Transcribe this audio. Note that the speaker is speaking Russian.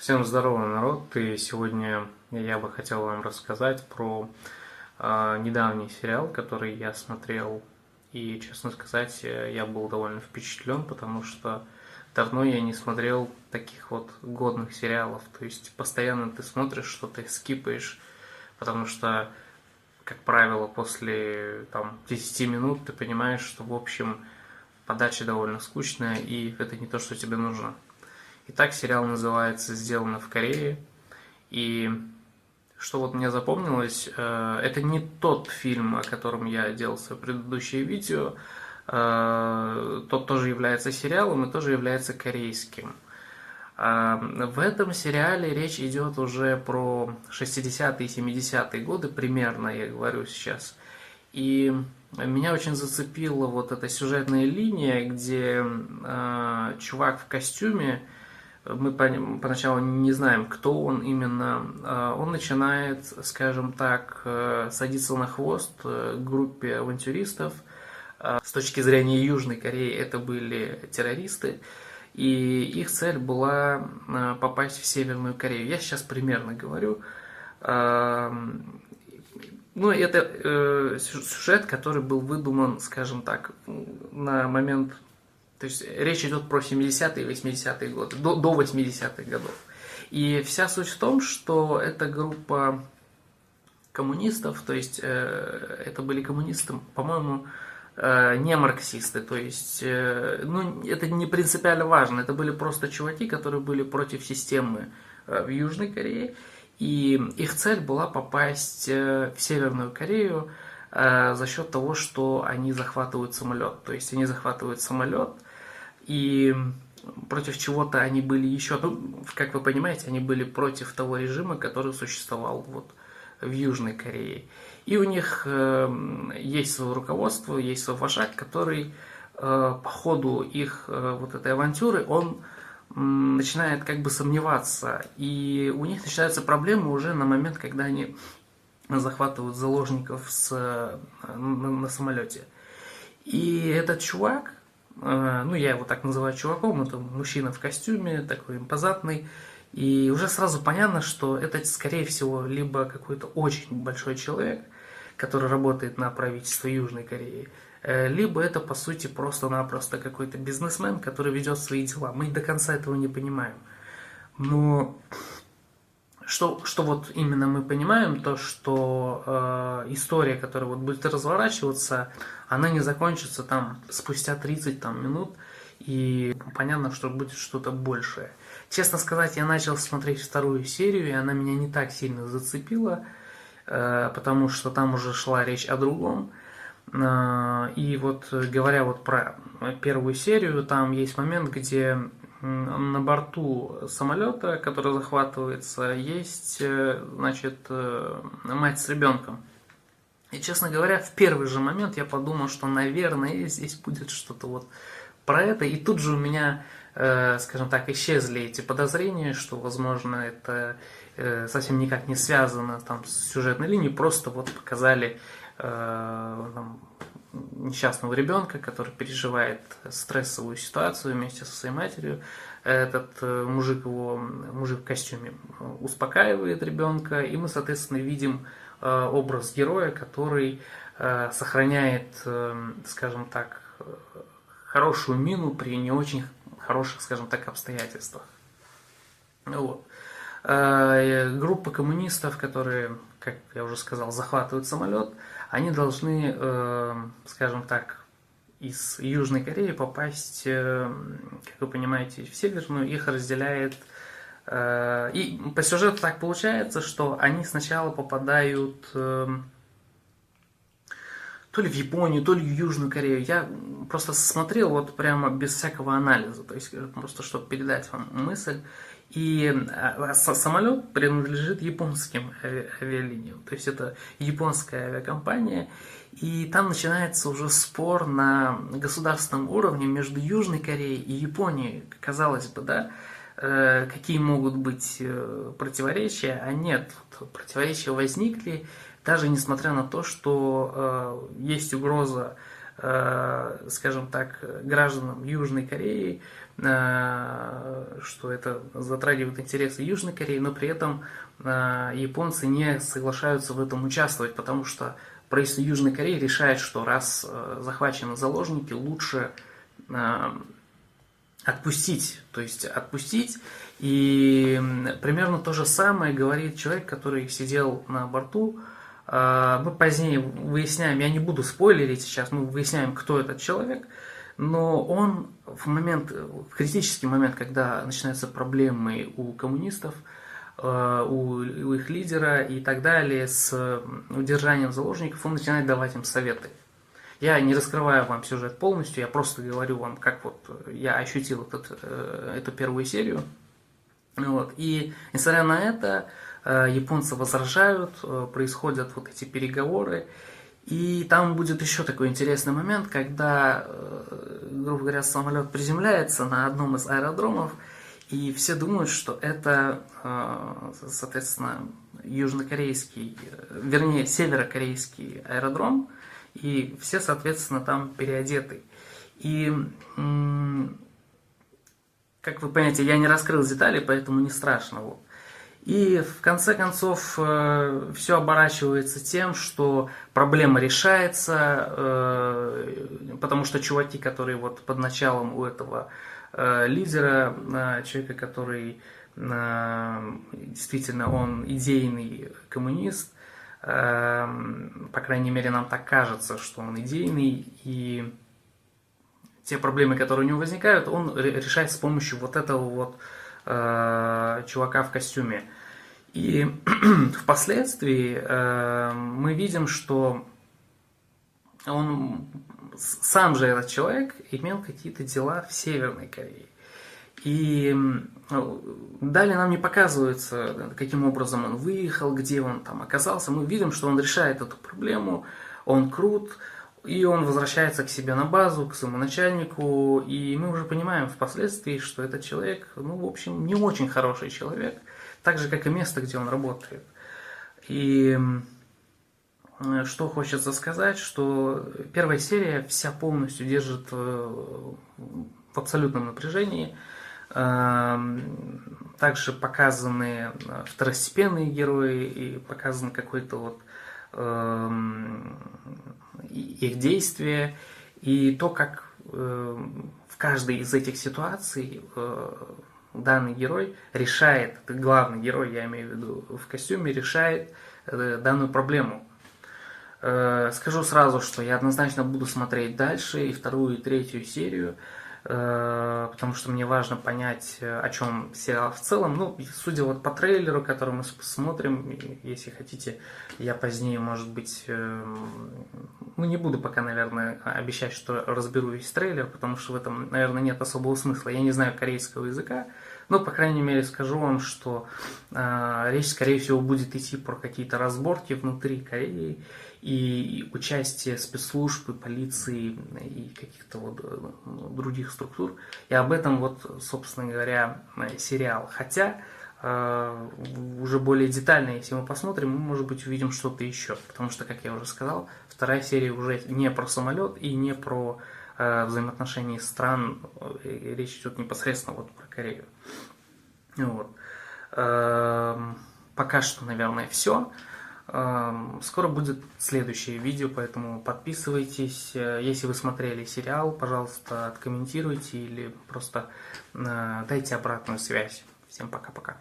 Всем здорово, народ! И сегодня я бы хотел вам рассказать про недавний сериал, который я смотрел. И, честно сказать, я был довольно впечатлен, потому что давно я не смотрел таких вот годных сериалов. То есть постоянно ты смотришь, что-то скипаешь, потому что, как правило, после 10 минут ты понимаешь, что, в общем, подача довольно скучная, и это не то, что тебе нужно. Итак, сериал называется «Сделано в Корее». И что вот мне запомнилось, это не тот фильм, о котором я делал свое предыдущее видео. Тот тоже является сериалом и тоже является корейским. В этом сериале речь идет уже про 60-е и 70-е годы, примерно, я говорю сейчас. И меня очень зацепила вот эта сюжетная линия, где чувак в костюме, мы поначалу не знаем, кто он именно, он начинает, скажем так, садиться на хвост группе авантюристов. С точки зрения Южной Кореи это были террористы, и их цель была попасть в Северную Корею. Я сейчас примерно говорю. Ну, это сюжет, который был выдуман, скажем так, на момент. То есть речь идет про 70-е и 80-е годы, до 80-х годов. И вся суть в том, что эта группа коммунистов, то есть это были коммунисты, по-моему, не марксисты, то есть, ну, это не принципиально важно, это были просто чуваки, которые были против системы в Южной Корее, и их цель была попасть в Северную Корею за счет того, что они захватывают самолет, то есть они захватывают самолет, и против чего-то они были еще, ну, как вы понимаете, они были против того режима, который существовал вот в Южной Корее. И у них есть свое руководство, есть свой вожак, который по ходу их вот этой авантюры, он начинает как бы сомневаться. И у них начинаются проблемы уже на момент, когда они захватывают заложников на самолете. И этот чувак, ну я его так называю чуваком, это мужчина в костюме, такой импозантный, и уже сразу понятно, что это, скорее всего, либо какой-то очень большой человек, который работает на правительство Южной Кореи, либо это, по сути, просто-напросто какой-то бизнесмен, который ведет свои дела. Мы до конца этого не понимаем. Но что вот именно мы понимаем, то что история, которая вот будет разворачиваться, она не закончится там спустя 30 минут, и понятно, что будет что-то большее. Честно сказать, я начал смотреть вторую серию, и она меня не так сильно зацепила, потому что там уже шла речь о другом. И вот говоря вот про первую серию, там есть момент, где на борту самолета, который захватывается, есть, значит, мать с ребенком. И, честно говоря, в первый же момент я подумал, что, наверное, здесь будет что-то вот про это. И тут же у меня, скажем так, исчезли эти подозрения, что, возможно, это совсем никак не связано там с сюжетной линией, просто вот показали там несчастного ребенка, который переживает стрессовую ситуацию вместе со своей матерью. Этот мужик в костюме успокаивает ребенка, и мы, соответственно, видим образ героя, который сохраняет, скажем так, хорошую мину при не очень хороших, скажем так, обстоятельствах. Вот. Группа коммунистов, которые, как я уже сказал, захватывают самолет, они должны, скажем так, из Южной Кореи попасть, как вы понимаете, в Северную. Их разделяет. И по сюжету так получается, что они сначала попадают то ли в Японию, то ли в Южную Корею. Я просто смотрел вот прямо без всякого анализа, то есть просто чтобы передать вам мысль. И самолет принадлежит японским авиалиниям, то есть это японская авиакомпания, и там начинается уже спор на государственном уровне между Южной Кореей и Японией, казалось бы, да, какие могут быть противоречия, а нет, противоречия возникли, даже несмотря на то, что есть угроза скажем так, гражданам Южной Кореи, что это затрагивает интересы Южной Кореи, но при этом японцы не соглашаются в этом участвовать, потому что правительство Южной Кореи решает, что раз захвачены заложники, лучше отпустить, то есть отпустить. И примерно то же самое говорит человек, который сидел на борту. Мы позднее выясняем, я не буду спойлерить сейчас, мы выясняем, кто этот человек, но он в критический момент, когда начинаются проблемы у коммунистов, у их лидера и так далее, с удержанием заложников, он начинает давать им советы. Я не раскрываю вам сюжет полностью, я просто говорю вам, как вот я ощутил эту первую серию. Вот. И несмотря на это, японцы возражают, происходят вот эти переговоры. И там будет еще такой интересный момент, когда, грубо говоря, самолет приземляется на одном из аэродромов, и все думают, что это, соответственно, южнокорейский, вернее, северокорейский аэродром, и все, соответственно, там переодеты. И, как вы понимаете, я не раскрыл детали, поэтому не страшно. Вот. И в конце концов все оборачивается тем, что проблема решается, потому что чуваки, которые вот под началом у этого лидера, человека, который действительно он идейный коммунист, по крайней мере нам так кажется, что он идейный, и те проблемы, которые у него возникают, он решает с помощью вот этого вот чувака в костюме. И впоследствии мы видим, что он сам же этот человек имел какие-то дела в Северной Корее. И далее нам не показывается, каким образом он выехал, где он там оказался. Мы видим, что он решает эту проблему, он крут, и он возвращается к себе на базу, к своему начальнику, и мы уже понимаем впоследствии, что этот человек, ну, в общем, не очень хороший человек, так же, как и место, где он работает. И что хочется сказать, что первая серия вся полностью держит в абсолютном напряжении. Также показаны второстепенные герои, и показан какой-то вот их действия, и то, как в каждой из этих ситуаций данный герой решает, главный герой, я имею в виду, в костюме, решает данную проблему. Скажу сразу, что я однозначно буду смотреть дальше и вторую, и третью серию, потому что мне важно понять, о чем сериал в целом. Ну, судя вот по трейлеру, который мы смотрим, если хотите, я позднее, может быть, ну, не буду пока, наверное, обещать, что разберу весь трейлер, потому что в этом, наверное, нет особого смысла. Я не знаю корейского языка, но, по крайней мере, скажу вам, что речь, скорее всего, будет идти про какие-то разборки внутри Кореи, и участие спецслужб, и полиции, и каких-то вот других структур. И об этом вот, собственно говоря, сериал. Хотя, уже более детально, если мы посмотрим, мы, может быть, увидим что-то еще. Потому что, как я уже сказал, вторая серия уже не про самолет и не про взаимоотношения стран. Речь идет непосредственно вот про Корею. Вот. Пока что, наверное, все. Скоро будет следующее видео, поэтому подписывайтесь. Если вы смотрели сериал, пожалуйста, откомментируйте или просто дайте обратную связь. Всем пока-пока.